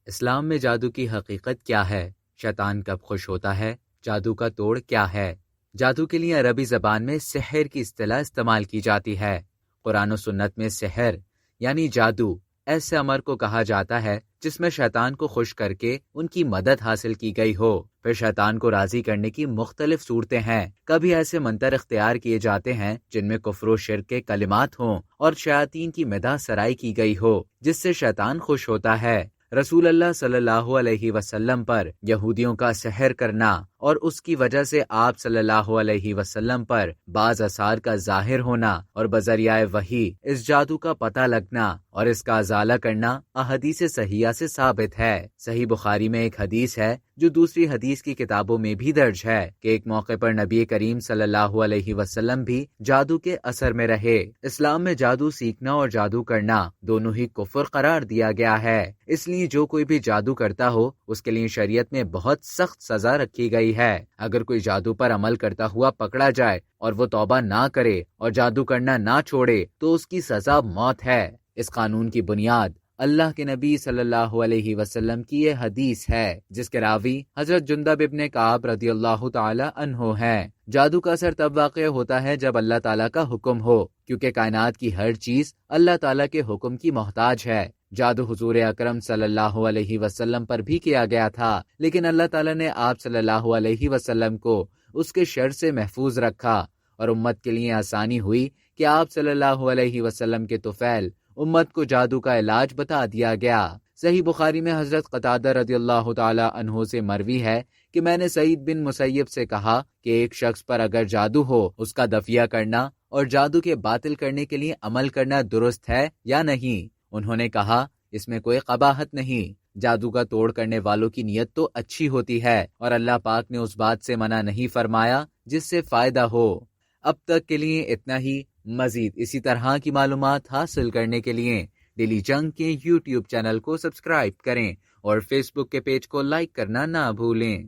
اسلام میں جادو کی حقیقت کیا ہے؟ شیطان کب خوش ہوتا ہے؟ جادو کا توڑ کیا ہے؟ جادو کے لیے عربی زبان میں سحر کی اصطلاح استعمال کی جاتی ہے۔ قرآن و سنت میں سحر یعنی جادو ایسے عمل کو کہا جاتا ہے جس میں شیطان کو خوش کر کے ان کی مدد حاصل کی گئی ہو۔ پھر شیطان کو راضی کرنے کی مختلف صورتیں ہیں۔ کبھی ایسے منتر اختیار کیے جاتے ہیں جن میں کفر و شرک کے کلمات ہوں اور شیاطین کی مداح سرائی کی گئی ہو جس سے شیطان خوش ہوتا ہے۔ رسول اللہ صلی اللہ علیہ وسلم پر یہودیوں کا سحر کرنا اور اس کی وجہ سے آپ صلی اللہ علیہ وسلم پر بعض آثار کا ظاہر ہونا اور بذریعہ وحی اس جادو کا پتہ لگنا اور اس کا ازالہ کرنا احادیث صحیحہ سے ثابت ہے۔ صحیح بخاری میں ایک حدیث ہے جو دوسری حدیث کی کتابوں میں بھی درج ہے کہ ایک موقع پر نبی کریم صلی اللہ علیہ وسلم بھی جادو کے اثر میں رہے۔ اسلام میں جادو سیکھنا اور جادو کرنا دونوں ہی کفر قرار دیا گیا ہے، اس لیے جو کوئی بھی جادو کرتا ہو اس کے لیے شریعت میں بہت سخت سزا رکھی گئی ہے۔ اگر کوئی جادو پر عمل کرتا ہوا پکڑا جائے اور وہ توبہ نہ کرے اور جادو کرنا نہ چھوڑے تو اس کی سزا موت ہے۔ اس قانون کی بنیاد اللہ کے نبی صلی اللہ علیہ وسلم کی یہ حدیث ہے جس کے راوی حضرت جندب ابن کعب رضی اللہ تعالی عنہ ہیں۔ جادو کا اثر تب واقع ہوتا ہے جب اللہ تعالیٰ کا حکم ہو، کیونکہ کائنات کی ہر چیز اللہ تعالیٰ کے حکم کی محتاج ہے۔ جادو حضور اکرم صلی اللہ علیہ وسلم پر بھی کیا گیا تھا، لیکن اللہ تعالیٰ نے آپ صلی اللہ علیہ وسلم کو اس کے شر سے محفوظ رکھا اور امت کے لیے آسانی ہوئی کہ آپ صلی اللہ علیہ وسلم کے طفیل امت کو جادو کا علاج بتا دیا گیا۔ صحیح بخاری میں حضرت قتادہ رضی اللہ تعالی عنہ سے مروی ہے کہ میں نے سعید بن مسیب سے کہا کہ ایک شخص پر اگر جادو ہو اس کا دفیہ کرنا اور جادو کے باطل کرنے کے لیے عمل کرنا درست ہے یا نہیں؟ انہوں نے کہا اس میں کوئی قباحت نہیں، جادو کا توڑ کرنے والوں کی نیت تو اچھی ہوتی ہے اور اللہ پاک نے اس بات سے منع نہیں فرمایا جس سے فائدہ ہو۔ اب تک کے لیے اتنا ہی۔ مزید اسی طرح کی معلومات حاصل کرنے کے لیے ڈیلی جنگ کے یوٹیوب چینل کو سبسکرائب کریں اور فیس بک کے پیج کو لائک کرنا نہ بھولیں۔